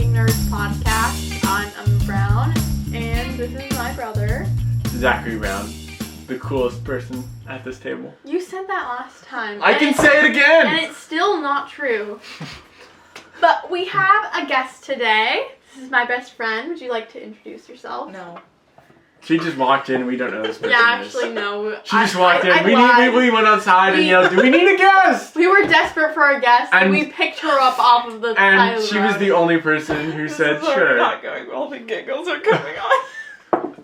Overthinking Nerds podcast. I'm Brown, and this is my brother. Zachary Brown, the coolest person at this table. You said that last time. I can say it again! And it's still not true. But we have a guest today. This is my best friend. Would you like to introduce yourself? No. She just walked in. We don't know this person. Yeah, actually, no. She just walked in. We went outside and yelled, "Do we need a guest?" We were desperate for a guest, and we picked her up off of the side of the road. And she was the only person who said, "Sure." "Sure." Not going well. The giggles are coming on.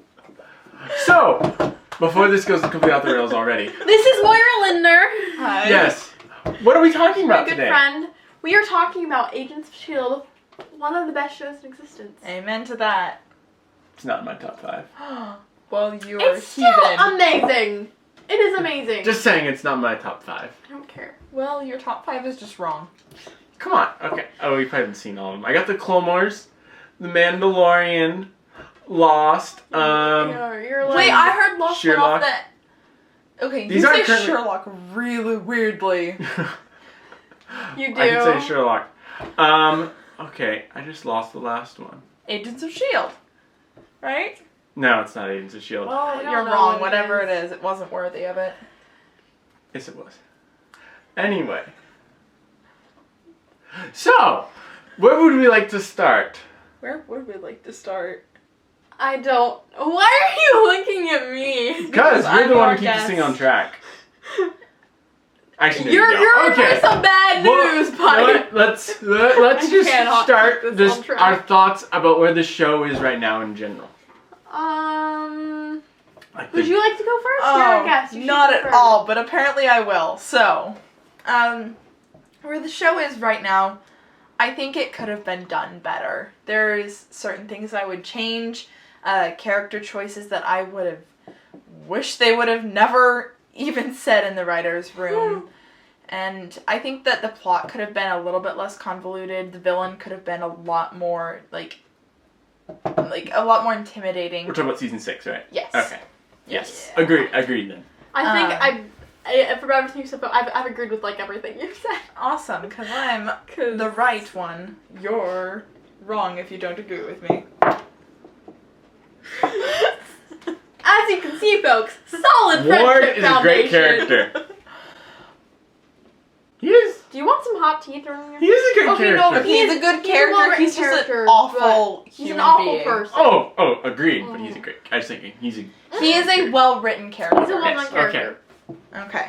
So, before this goes completely off the rails already. This is Moira Lindner. Hi. Yes. What are we talking about my good today? friend. We are talking about Agents of S.H.I.E.L.D., one of the best shows in existence. Amen to that. It's not in my top 5. Well, you're It's still amazing. It is amazing. Just saying it's not in my top 5. I don't care. Well, your top 5 is just wrong. Come on. Okay. Oh, you probably haven't seen all of them. I got the Clone Wars, The Mandalorian, Lost. You're like, Wait, I heard Lost went Sherlock. off that. Okay, These you aren't say currently- Sherlock really weirdly. You do. I can say Sherlock. Okay, I just lost the last one. Agents of S.H.I.E.L.D. Right? No, it's not Agents of S.H.I.E.L.D. I Well, don't you're know wrong. what it Whatever is. it is, it wasn't worthy of it. Yes, it was. Anyway. So, where would we like to start? Where would we like to start? I don't. Why are you looking at me? Because you're I'm the one our who keeps us guest. on track. Actually, You're in okay. for some bad Well, news, you know buddy. what? Let's I just cannot start keep this on just track. our thoughts about where the show is right now in general. Like Would the- you like to go first? You're a guest. You should not go at first. all, but apparently I will. So, where the show is right now, I think it could have been done better. There's certain things I would change, character choices that I would have wished they would have never even said in the writer's room. And I think that the plot could have been a little bit less convoluted. The villain could have been a lot more, like a lot more intimidating. We're talking about season 6, right? Yes. Okay. Yes. Yeah. Agreed then. I think for everything you said, but I've agreed with like everything you've said. Awesome, because I'm the right one. You're wrong if you don't agree with me. As you can see, folks, solid Ward friendship is a great foundation. character. He is. Do you want some hot tea thrown in your? He is a good Okay, character. no, He's a good he's a character, well-written he's just character, an awful He's human an awful being. person. Oh, agreed. But he's a great. I was thinking he's a. He is a well-written character. He's a well-known Yes, character. Okay.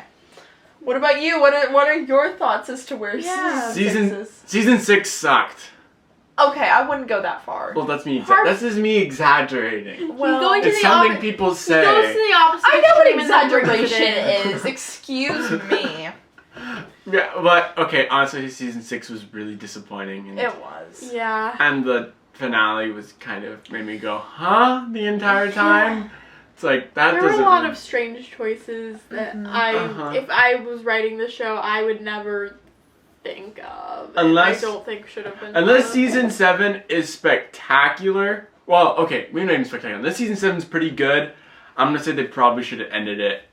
What about you? What are your thoughts as to where Yeah. season 6 is? Season 6 sucked. Okay, I wouldn't go that far. Well, that's me. Part- That's just me exaggerating. Well, going to It's the something oppo- people He say. goes to the opposite. I know what extreme and then brings it exaggeration in. is. Excuse me. Yeah, but okay. Honestly, season 6 was really disappointing, and, It was. Yeah. and the finale was kind of made me go, "Huh?" the entire time. It's like that There were doesn't. a lot of strange choices that Uh-huh. if I was writing the show, I would never think of. Unless- and I don't think should have been. Unless done. season 7 is spectacular. Well, okay, maybe not even spectacular. Unless season 7 is pretty good, I'm gonna say they probably should have ended it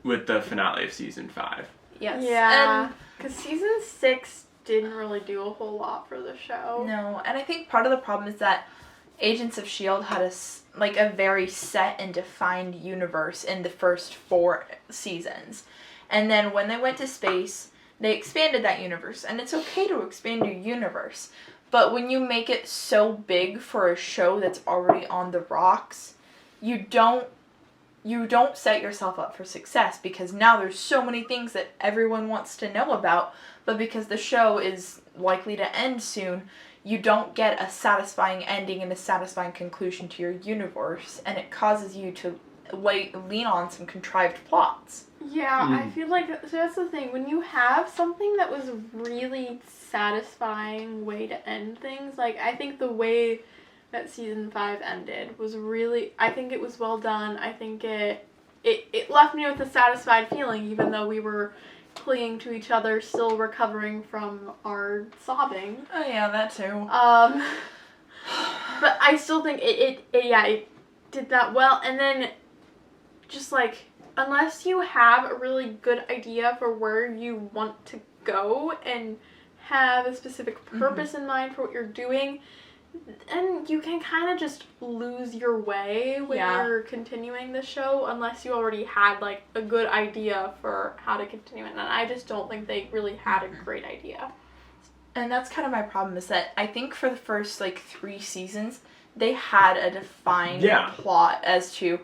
with the finale of season 5. Yes. Yeah. Because season 6 didn't really do a whole lot for the show. No, and I think part of the problem is that Agents of S.H.I.E.L.D. had a very set and defined universe in the first 4 seasons. And then when they went to space, they expanded that universe. And it's okay to expand your universe. But when you make it so big for a show that's already on the rocks, you don't set yourself up for success, because now there's so many things that everyone wants to know about, but because the show is likely to end soon, you don't get a satisfying ending and a satisfying conclusion to your universe, and it causes you to lean on some contrived plots. Yeah, I feel like so that's the thing. When you have something that was a really satisfying way to end things, like I think the way that season 5 ended was really, I think it was well done. I think it left me with a satisfied feeling, even though we were clinging to each other, still recovering from our sobbing. Oh yeah, that too. But I still think it did that well. And then just like, unless you have a really good idea for where you want to go and have a specific purpose in mind for what you're doing, And you can kind of just lose your way when you're continuing the show unless you already had, like, a good idea for how to continue it. And I just don't think they really had a great idea. And that's kind of my problem, is that I think for the first, like, 3 seasons, they had a defined plot as to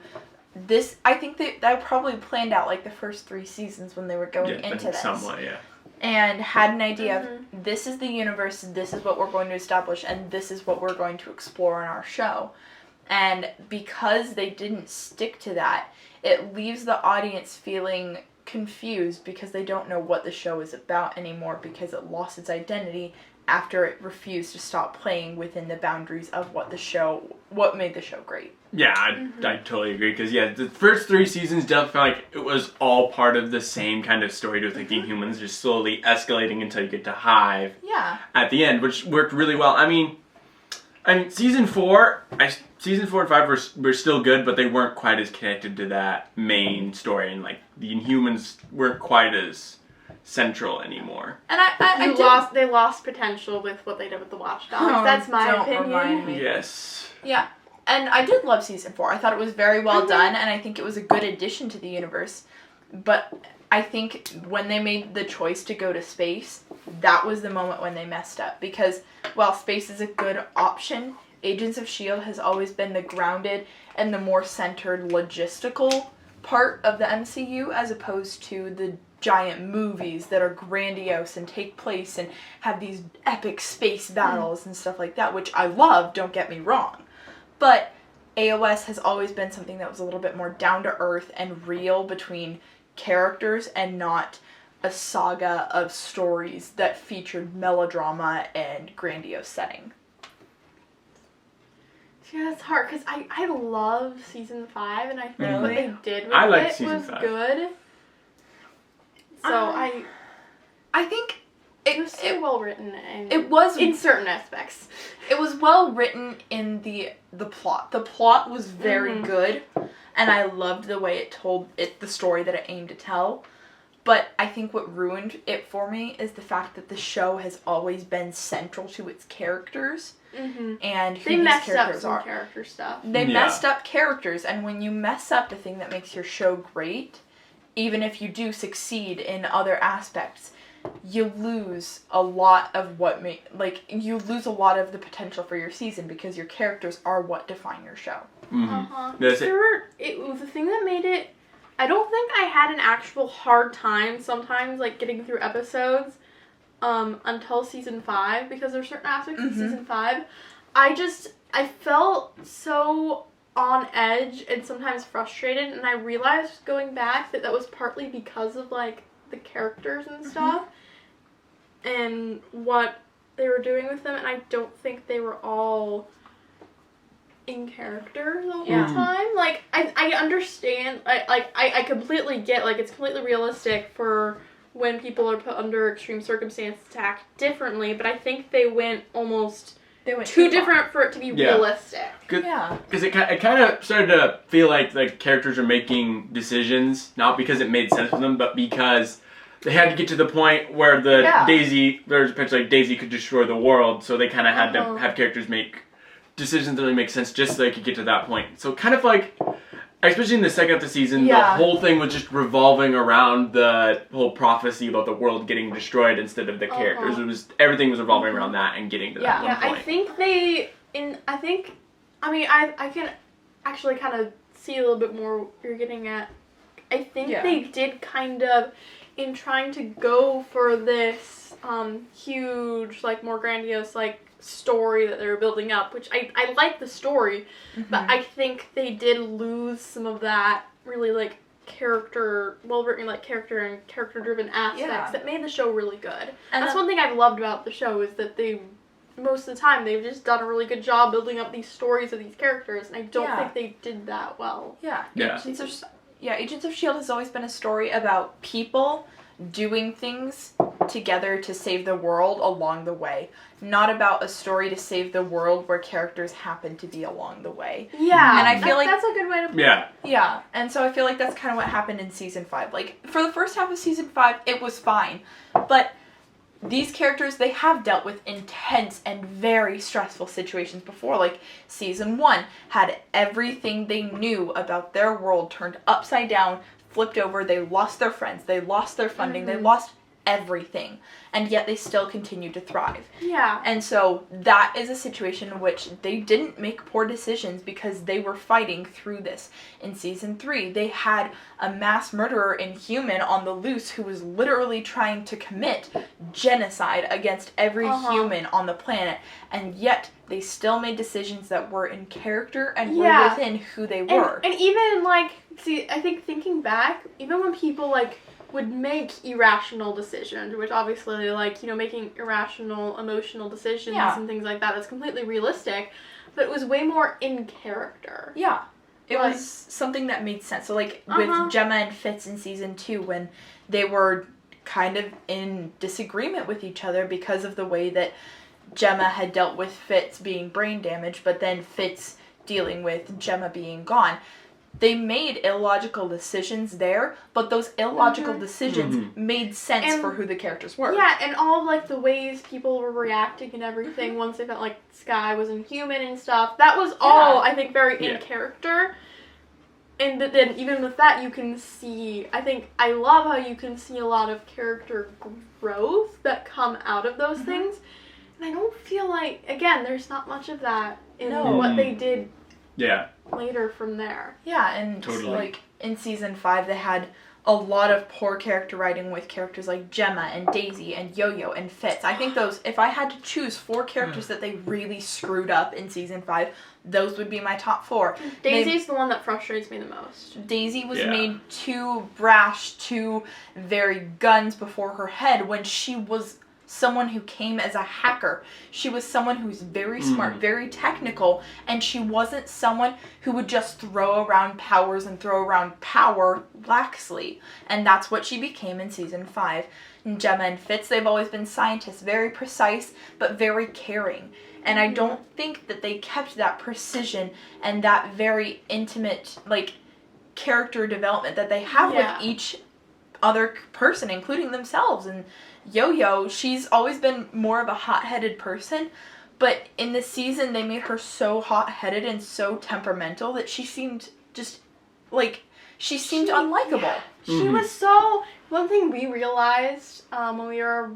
this. I think that probably planned out, like, the first 3 seasons when they were going into this. Somewhat, yeah. And had an idea of, this is the universe, this is what we're going to establish, and this is what we're going to explore in our show. And because they didn't stick to that, it leaves the audience feeling confused because they don't know what the show is about anymore, because it lost its identity after it refused to stop playing within the boundaries of what made the show great. Yeah, I totally agree, because, the first 3 seasons definitely felt like it was all part of the same kind of story to thinking humans, just slowly escalating until you get to Hive at the end, which worked really well. I mean, season 4 and 5 were still good, but they weren't quite as connected to that main story, and, like, the Inhumans weren't quite as central anymore. And they lost potential with what they did with the Watchdogs. That's my opinion. Remind me. Yes. Yeah. And I did love season 4. I thought it was very well done, and I think it was a good addition to the universe. But I think when they made the choice to go to space, that was the moment when they messed up. Because while space is a good option, Agents of S.H.I.E.L.D. has always been the grounded and the more centered logistical part of the MCU, as opposed to the giant movies that are grandiose and take place and have these epic space battles and stuff like that, which I love, don't get me wrong. But AOS has always been something that was a little bit more down to earth and real between characters, and not a saga of stories that featured melodrama and grandiose setting. Yeah, it's hard because I love season 5, and I think what they did with it was 5. Good. So I think it was so well written, and it was in certain aspects. It was well written in the plot. The plot was very good, and I loved the way it told the story that it aimed to tell. But I think what ruined it for me is the fact that the show has always been central to its characters and who these characters are. Character stuff. They messed up characters, and when you mess up the thing that makes your show great, even if you do succeed in other aspects, you lose a lot of you lose a lot of the potential for your season, because your characters are what define your show. It was the thing that made it. I don't think I had an actual hard time sometimes, like, getting through episodes until season 5, because there's certain aspects of season 5. I felt so on edge and sometimes frustrated, and I realized going back that was partly because of, like, the characters and stuff and what they were doing with them, and I don't think they were all in character the whole time. Like, I understand, I completely get, like, it's completely realistic for when people are put under extreme circumstances to act differently, but I think they went too different for it to be realistic. Because it kind of started to feel like the characters are making decisions, not because it made sense for them, but because they had to get to the point where there's potentially Daisy could destroy the world, so they kind of had to have characters make decisions that really make sense just so they could get to that point. So kind of like, especially in the second of the season, the whole thing was just revolving around the whole prophecy about the world getting destroyed instead of the characters. Everything was revolving around that and getting to that one point. I can actually kind of see a little bit more what you're getting at. I think they did kind of, in trying to go for this huge, like, more grandiose, like, story that they were building up, which I like the story, but I think they did lose some of that really, like, well-written, like, character and character-driven aspects that made the show really good. And that's one thing I've loved about the show, is that most of the time, they've just done a really good job building up these stories of these characters, and I don't think they did that well. Agents of S.H.I.E.L.D. has always been a story about people doing things together to save the world along the way. Not about a story to save the world where characters happen to be along the way. Yeah. And I feel like that's a good way to put it. Yeah. And so I feel like that's kind of what happened in season 5. Like, for the first half of season 5, it was fine. But these characters, they have dealt with intense and very stressful situations before. Like, season 1 had everything they knew about their world turned upside down, flipped over. They lost their friends. They lost their funding. They lost everything. And yet they still continue to thrive. Yeah. And so that is a situation in which they didn't make poor decisions because they were fighting through this. In season 3, they had a mass murderer Inhuman on the loose who was literally trying to commit genocide against every human on the planet. And yet they still made decisions that were in character and were within who they were. And even, like, see, I think thinking back, even when people, like, would make irrational decisions, which obviously, like, you know, making irrational, emotional decisions and things like that, that's completely realistic, but it was way more in character. Yeah. It was something that made sense. So, like, with Gemma and Fitz in season 2, when they were kind of in disagreement with each other because of the way that Gemma had dealt with Fitz being brain damaged, but then Fitz dealing with Gemma being gone. They made illogical decisions there, but those illogical decisions made sense for who the characters were. Yeah, and all of, like, the ways people were reacting and everything once they felt like Skye was Inhuman and stuff. That was all, I think, very in character. And then even with that, you can see, I love how you can see a lot of character growth that come out of those things. And I don't feel like, again, there's not much of that in what they did later from there. Yeah, and like in season 5 they had a lot of poor character writing with characters like Gemma and Daisy and Yo-Yo and Fitz. I think those, if I had to choose 4 characters that they really screwed up in season 5, those would be my top 4. Daisy's the one that frustrates me the most. Daisy was made too brash, too very guns before her head when she was someone who came as a hacker. She was someone who's very smart, very technical, and she wasn't someone who would just throw around powers and throw around power laxly. And that's what she became in season 5. And Gemma and Fitz, they've always been scientists, very precise, but very caring. And I don't think that they kept that precision and that very intimate, like, character development that they have with each other person, including themselves. And Yo-Yo, she's always been more of a hot-headed person, but in this season they made her so hot-headed and so temperamental that she seemed just, like, she seemed unlikable. She was so... One thing we realized when we were...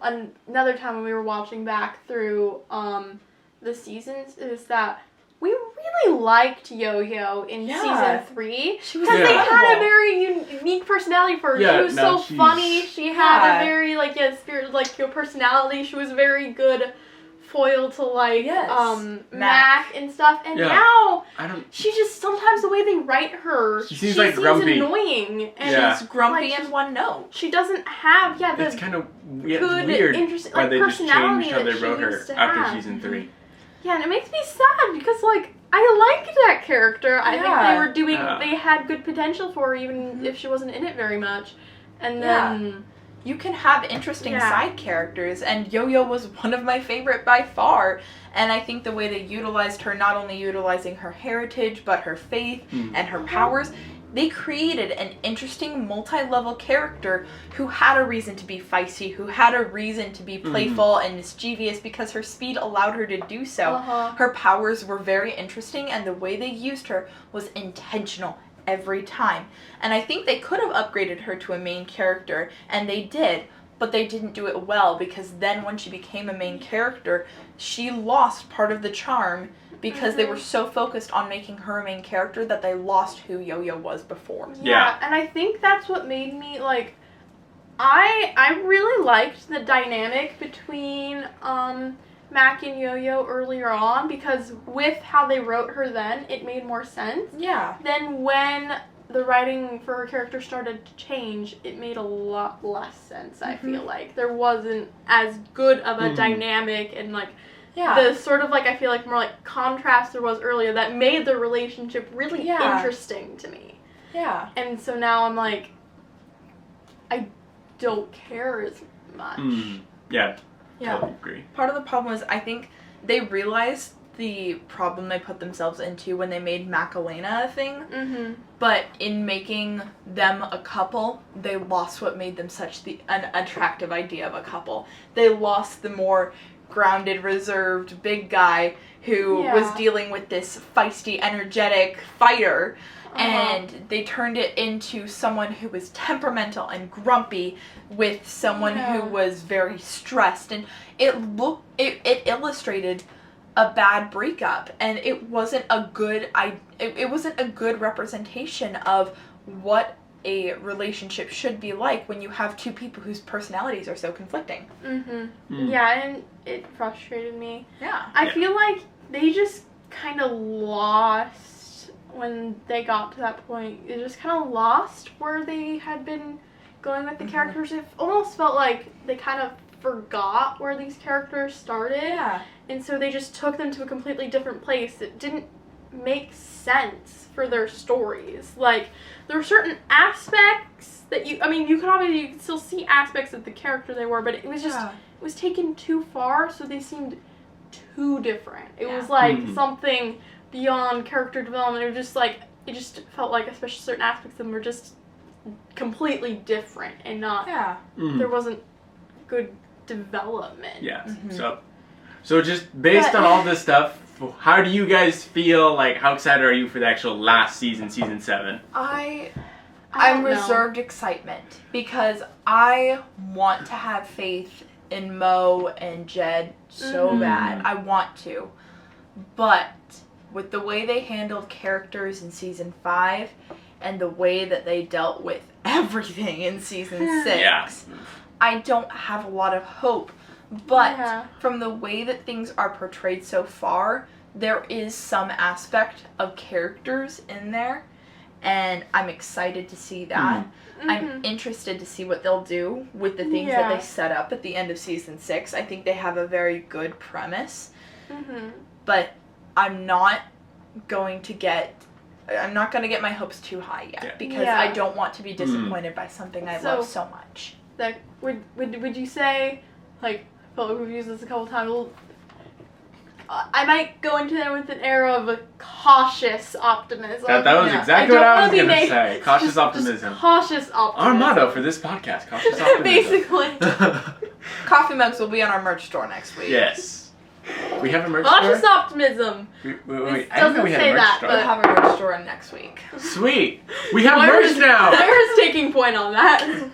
Another time when we were watching back through the seasons is that we really liked Yo-Yo in season 3 because they had a very unique personality for her. She was so funny. She had a very spirit, like, personality. She was very good foil to like Mac and stuff. And now she just sometimes the way they write her, she seems like grumpy, annoying, and she's grumpy and one note. She doesn't have the it's kind of good, weird interesting why they just personality changed how they that wrote she her used to after have. season 3. Yeah, and it makes me sad because, like, I liked that character. I think they were doing, they had good potential for her even if she wasn't in it very much. And then... You can have interesting side characters, and Yo-Yo was one of my favorite by far. And I think the way they utilized her, not only utilizing her heritage, but her faith and her powers, they created an interesting multi-level character who had a reason to be feisty, who had a reason to be playful and mischievous because her speed allowed her to do so. Her powers were very interesting, and the way they used her was intentional every time. And I think they could have upgraded her to a main character, and they did, but they didn't do it well because then when she became a main character, she lost part of the charm because they were so focused on making her a main character that they lost who Yo-Yo was before. Yeah, and I think that's what made me, like, I really liked the dynamic between Mac and Yo-Yo earlier on because with how they wrote her then, it made more sense. Yeah. Then when the writing for her character started to change, it made a lot less sense, I feel like. There wasn't as good of a dynamic and, like, the sort of, like, I feel like more, like, contrast there was earlier that made the relationship really interesting to me. Yeah. And so now I'm like, I don't care as much. Yeah. Totally agree. Part of the problem is I think they realized the problem they put themselves into when they made Macalena a thing. but in making them a couple, they lost what made them such an attractive idea of a couple. They lost the more grounded, reserved, big guy who was dealing with this feisty, energetic fighter, and they turned it into someone who was temperamental and grumpy with someone who was very stressed, and it illustrated a bad breakup, and it wasn't a good representation of what a relationship should be like when you have two people whose personalities are so conflicting. Yeah, and it frustrated me. Yeah. I feel like they just kind of lost when they got to that point. They just kind of lost where they had been going with the characters. It almost felt like they kind of forgot where these characters started. Yeah. And so they just took them to a completely different place. It didn't make sense for their stories. Like, there were certain aspects that you could still see aspects of the character they were, but it was just, it was taken too far, so they seemed too different. It was like something beyond character development. It was just like, it just felt like, especially certain aspects of them were just completely different and not, there wasn't good development. Yeah. So just based on all this stuff, how do you guys feel? Like, how excited are you for the actual last season, season 7? I'm reserved excitement because I want to have faith in Mo and Jed so bad. I want to. But with the way they handled characters in season 5 and the way that they dealt with everything in season 6, I don't have a lot of hope. But from the way that things are portrayed so far, there is some aspect of characters in there, and I'm excited to see that. I'm interested to see what they'll do with the things that they set up at the end of season 6. I think they have a very good premise, but I'm not going to get my hopes too high yet because I don't want to be disappointed by something I love so much. That would you say, like, we've used this a couple times, I might go into there with an air of a cautious optimism. That was exactly what I was going to say. Cautious optimism. Just cautious optimism. Our motto for this podcast, cautious optimism. Basically. Coffee mugs will be on our merch store next week. Yes. We have a merch store? Cautious optimism. Wait. I didn't know we had a merch store. We'll have a merch store next week. Sweet. We have merch now. Myra's taking point on that.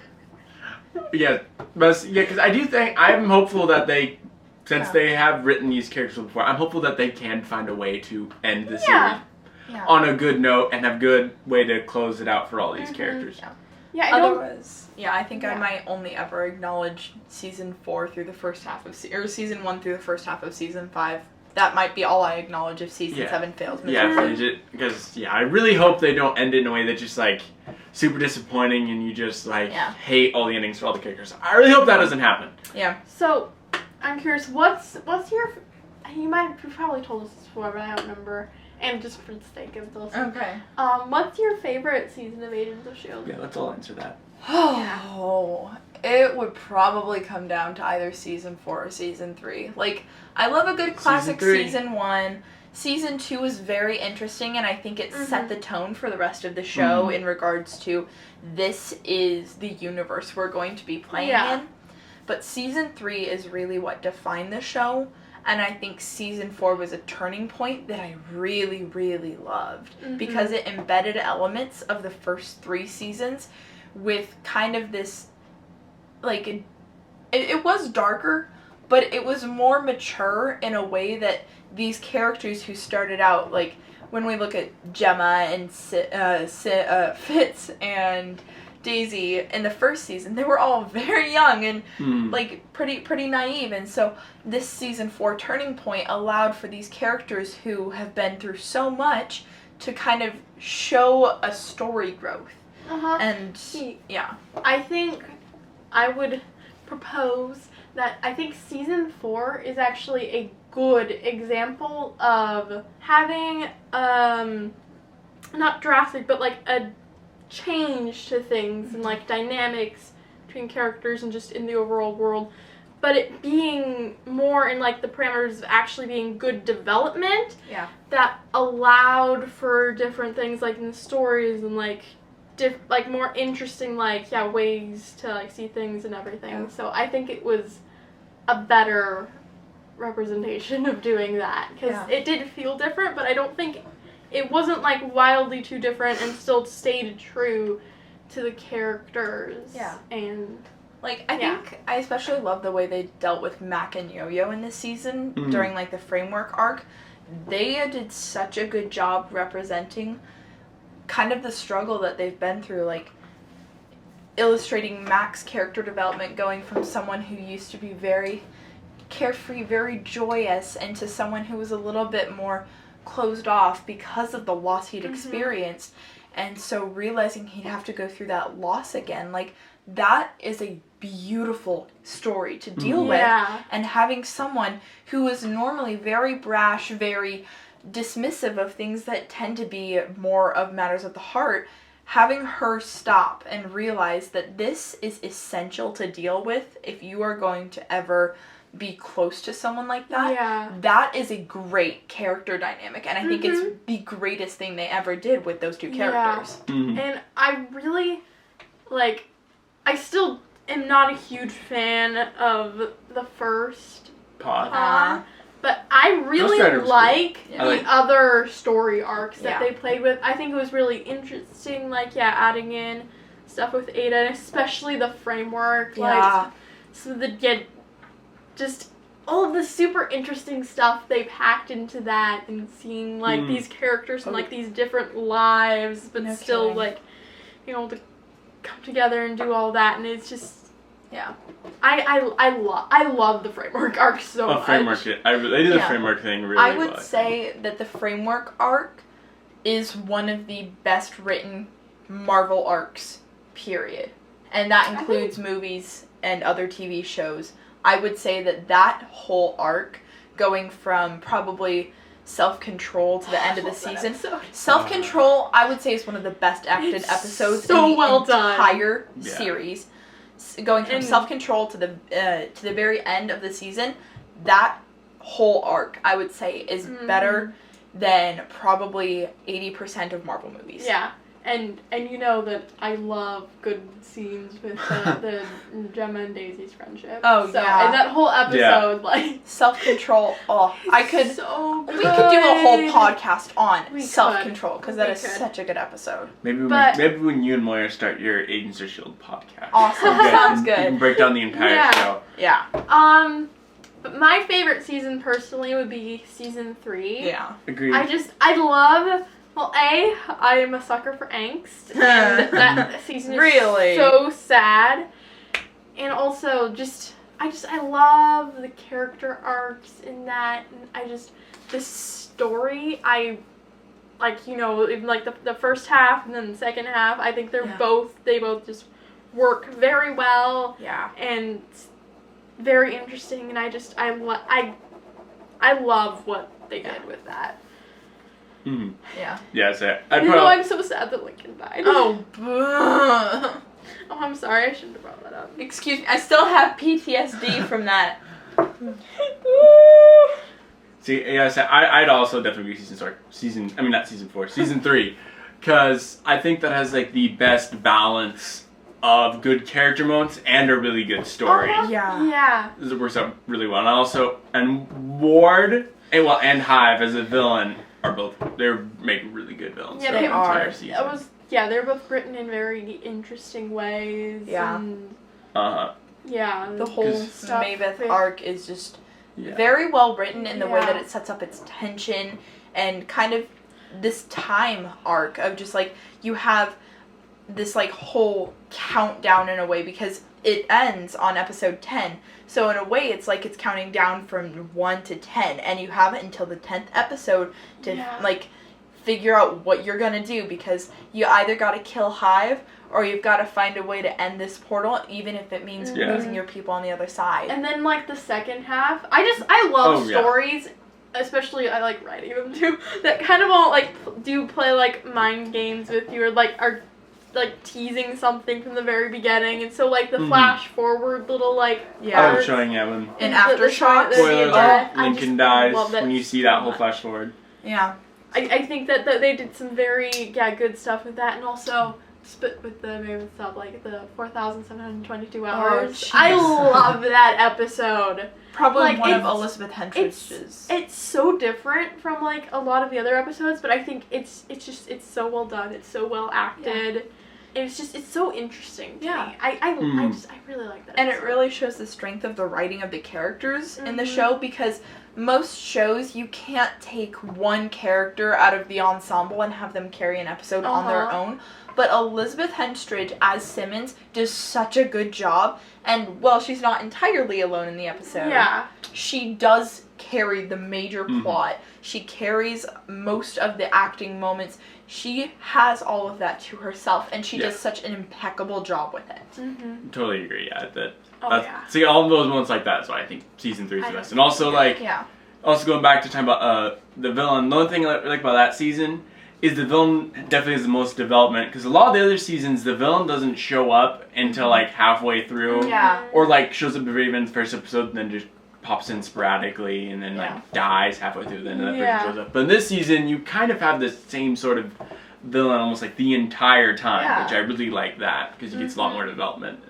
Yeah, because I do think, I'm hopeful that they, since they have written these characters before, I'm hopeful that they can find a way to end the series on a good note and have a good way to close it out for all these characters. Otherwise, I think I might only ever acknowledge season 4 through the first half of season 1 through the first half of season 5. That might be all I acknowledge if season 7 fails. Because I really hope they don't end it in a way that just like super disappointing and you just like hate all the endings for all the characters. I really hope that doesn't happen. Yeah. So, I'm curious, what's your, you probably told us this before, but I don't remember, and just for the sake of the listener. Okay. What's your favorite season of Agents of S.H.I.E.L.D.? Yeah, let's all answer that. It would probably come down to either season 4 or season 3. Like, I love a good classic season 1. Season 2 is very interesting, and I think it set the tone for the rest of the show in regards to this is the universe we're going to be playing in. But season 3 is really what defined the show, and I think season 4 was a turning point that I really, really loved because it embedded elements of the first 3 seasons with kind of this, like, it was darker, but it was more mature in a way that these characters who started out, like, when we look at Gemma and Fitz and Daisy in the first season, they were all very young and like pretty naive, and so this season 4 turning point allowed for these characters who have been through so much to kind of show a story growth. And I think I would propose that I think season 4 is actually a good example of having not drastic but like a change to things and like dynamics between characters and just in the overall world but it being more in like the parameters of actually being good development. Yeah. That allowed for different things like in the stories and like like more interesting like ways to like see things and everything. Yeah. So I think it was a better representation of doing that because it did feel different, but I don't think it wasn't like wildly too different and still stayed true to the characters. Yeah. And like I think I especially love the way they dealt with Mac and Yo-Yo in this season during like the framework arc. They did such a good job representing kind of the struggle that they've been through, like illustrating Mac's character development going from someone who used to be very carefree, very joyous, into someone who was a little bit more closed off because of the loss he'd experienced. And so realizing he'd have to go through that loss again, like that is a beautiful story to deal with. And having someone who is normally very brash, very dismissive of things that tend to be more of matters of the heart, having her stop and realize that this is essential to deal with if you are going to ever be close to someone like that. That is a great character dynamic, and I think it's the greatest thing they ever did with those two characters. And I really I still am not a huge fan of the first pod. But I really like the other story arcs that they played with. I think it was really interesting, adding in stuff with Ada, and especially the framework. So just all of the super interesting stuff they packed into that, and seeing, these characters and, these different lives, but still, being able to come together and do all that, and it's just... Yeah, I love the framework arc so much. They did the framework thing really well. I would say that the framework arc is one of the best written Marvel arcs, period. And that includes movies and other TV shows. I would say that whole arc, going from probably Self-Control to the end of the season. Self-Control, I would say, is one of the best acted episodes in the entire series. Going from Self-Control to the very end of the season, that whole arc, I would say, is better than probably 80% of Marvel movies. Yeah, and you know that I love good scenes with the Gemma and Daisy's friendship. Oh, so, and that whole episode, Self-Control, we could do a whole podcast on Self-Control, because that is such a good episode. Maybe when you and Moira start your Agents of S.H.I.E.L.D. podcast. Awesome, sounds good. You can break down the entire show. Yeah. But my favorite season, personally, would be season 3. Yeah. Agreed. I love... Well, I am a sucker for angst, and that season is so sad. And also, I love the character arcs in that, and the story, even the first half and then the second half, I think they both just work very well. Yeah. And very interesting, and I love what they did with that. Mm-hmm. Yeah. Yeah, so I'm so sad that Lincoln died. Oh, I'm sorry. I shouldn't have brought that up. Excuse me. I still have PTSD from that. See, yeah, so I'd also definitely be season 3, because I think that has the best balance of good character moments and a really good story. Yeah. It works out really well, and Ward and Hive as a villain. They're making really good villains. Yeah, they are. They're both written in very interesting ways. Yeah. And, the whole Maeve arc is just very well written in the way that it sets up its tension, and kind of this time arc of just you have this whole countdown in a way, because it ends on episode 10. So in a way, it's it's counting down from 1 to 10, and you have it until the 10th episode to figure out what you're gonna do, because you either gotta kill Hive or you've got to find a way to end this portal, even if it means losing your people on the other side. And then the second half, I love stories. Especially, I like writing them too. That kind of all do play mind games with you, or are like teasing something from the very beginning, and so like the flash forward little like I was showing when in Aftershock. Spoiler: Lincoln dies when you see that whole flash forward. Yeah. I think that they did some very good stuff with that, and also with the Maven stuff, like the 4,722 hours. I love that episode. Probably like, one of Elizabeth Henstridge's. It's so different from like a lot of the other episodes, but I think it's so well done. It's so well acted. Yeah. It's so interesting to me. I really like that. And it really shows the strength of the writing of the characters in the show, because most shows you can't take one character out of the ensemble and have them carry an episode on their own. But Elizabeth Henstridge as Simmons does such a good job, and while she's not entirely alone in the episode, she does carry the major plot. She carries most of the acting moments. She has all of that to herself, and she does such an impeccable job with it. Totally agree. See, all of those moments like that. So I think season 3 is the best. And also also going back to talking about the villain. The only thing I like about that season is the villain definitely has the most development, because a lot of the other seasons the villain doesn't show up until like halfway through, or like shows up very in the first episode and then just pops in sporadically and then like dies halfway through, then that person shows up. But in this season you kind of have the same sort of villain almost like the entire time, which I really like that, because you get a lot more development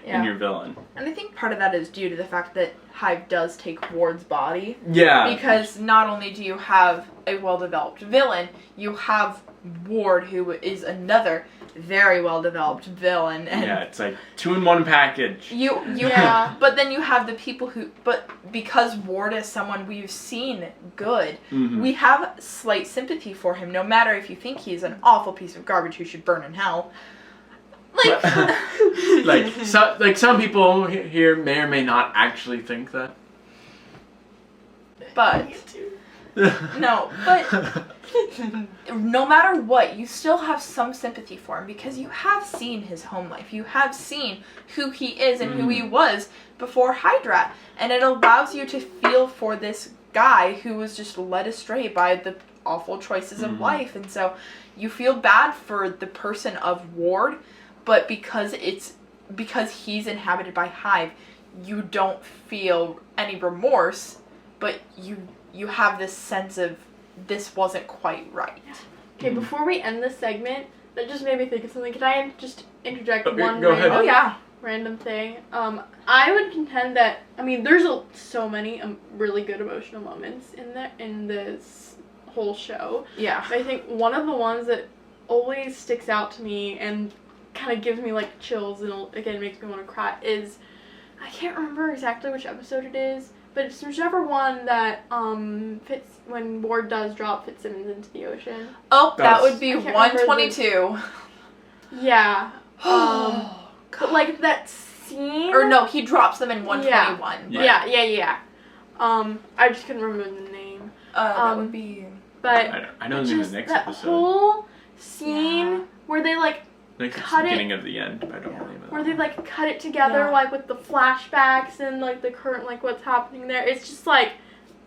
in your villain. And I think part of that is due to the fact that Hive does take Ward's body. Yeah. Because not only do you have a well-developed villain, you have Ward, who is another very well-developed villain. And it's like 2-in-1 package. But then you have the people but because Ward is someone we've seen good, we have slight sympathy for him, no matter if you think he's an awful piece of garbage who should burn in hell. Some people here may or may not actually think that. But no matter what, you still have some sympathy for him, because you have seen his home life. You have seen who he is and who he was before Hydra, and it allows you to feel for this guy who was just led astray by the awful choices of life, and so you feel bad for the person of Ward. But because he's inhabited by Hive, you don't feel any remorse, but you have this sense of this wasn't quite right. Okay, before we end this segment, that just made me think of something. Can I just interject one random thing? I would contend that, there's so many really good emotional moments in this whole show. Yeah. But I think one of the ones that always sticks out to me and kind of gives me like chills and again makes me want to cry is, I can't remember exactly which episode it is, but it's whichever one that when Ward does drop Fitzsimmons into the ocean. That would be 122. Yeah. But like that scene. Or no, he drops them in 121. Yeah. I just couldn't remember the name. That would be. But I know the name of the next episode. That whole scene where they like. Like it's the beginning of the end, but I don't remember. Where they like cut it together like with the flashbacks and like the current like what's happening there. It's just like,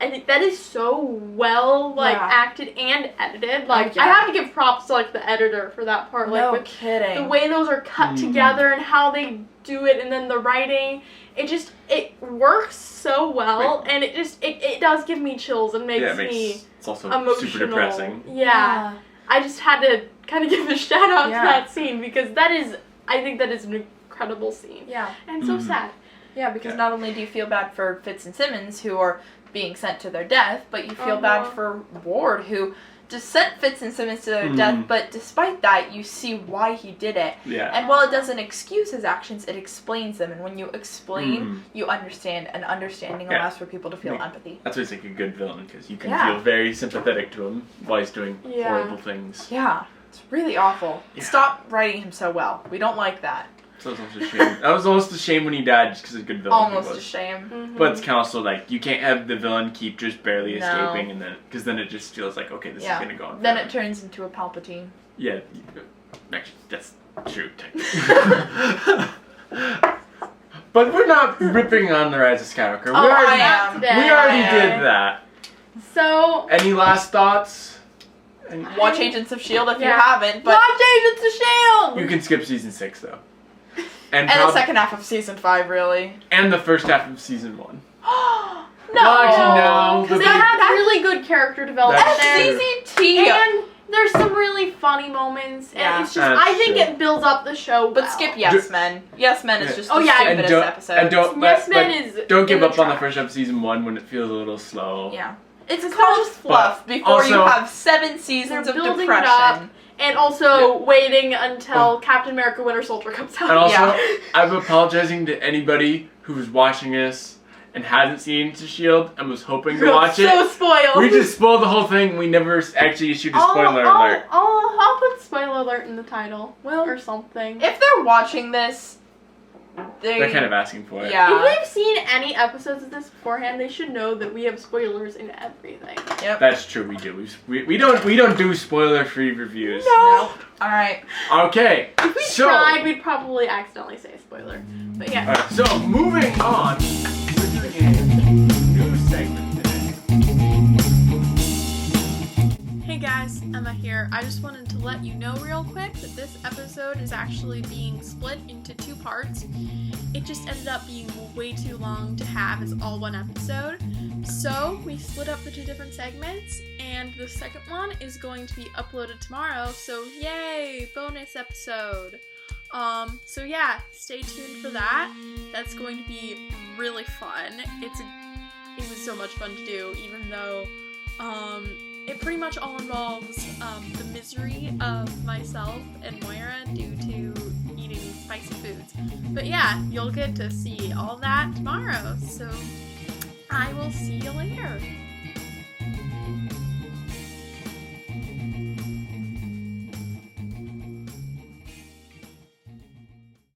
I think that is so well acted and edited. Like I have to give props to like the editor for that part. Like with kidding. The way those are cut together and how they do it, and then the writing. It works so well, and it does give me chills and makes me it's also emotional. Super depressing. Yeah. I just had to kind of give a shout out to that scene, because I think that is an incredible scene. Yeah. And so sad. Yeah, because not only do you feel bad for Fitz and Simmons, who are being sent to their death, but you feel bad for Ward, who just sent Fitz and Simmons to their death, but despite that, you see why he did it. Yeah. And while it doesn't excuse his actions, it explains them, and when you explain, you understand, and understanding allows for people to feel empathy. That's why he's like a good villain, because you can feel very sympathetic to him while he's doing horrible things. Yeah. It's really awful. Yeah. Stop writing him so well. We don't like that. So that was almost a shame. That was almost a shame when he died, just because he's a good villain. Almost a shame. But it's kind of also like, you can't have the villain keep just barely escaping, and then because then it just feels like, okay, this is going to go on forever. Then it turns into a Palpatine. Yeah. Actually, that's true, technically. But we're not ripping on the Rise of Skywalker. I am. We already did that. So. Any last thoughts? Watch Agents of S.H.I.E.L.D. if you haven't. But watch Agents of S.H.I.E.L.D. You can skip season 6 though. And the second half of season 5, really. And the first half of season 1. No, actually, no. Because they have really good character development there. SCT. And there's some really funny moments. And it's just, I think it builds up the show. But skip Yes Men. Yes Men is just the stupidest episode. And don't give up on the trash. first half of season 1 when it feels a little slow. Yeah. It's called fluff before you have 7 seasons of depression. And also waiting until Captain America Winter Soldier comes out. And also, I'm apologizing to anybody who was watching this and hasn't seen Agents of S.H.I.E.L.D. and was hoping to watch it. So spoiled. We just spoiled the whole thing. We never actually issued a spoiler alert. I'll put spoiler alert in the title. Or something. If they're watching this, they're kind of asking for it. Yeah. If they've seen any episodes of this beforehand, they should know that we have spoilers in everything. Yep. That's true. We do. We don't do spoiler-free reviews. No. All right. Okay. If we tried, we'd probably accidentally say spoiler. But yeah. Right, so moving on. We're doing a new segment today. Hey guys, Emma here. I just wanted to let you know real quick that this episode is actually being split into 2 parts. It just ended up being way too long to have as all one episode. So we split up the 2 different segments, and the second one is going to be uploaded tomorrow. So yay, bonus episode. So yeah, stay tuned for that. That's going to be really fun. It was so much fun to do, even though, it pretty much all involves, the misery of myself and Moira due to eating spicy foods. But yeah, you'll get to see all that tomorrow, so I will see you later.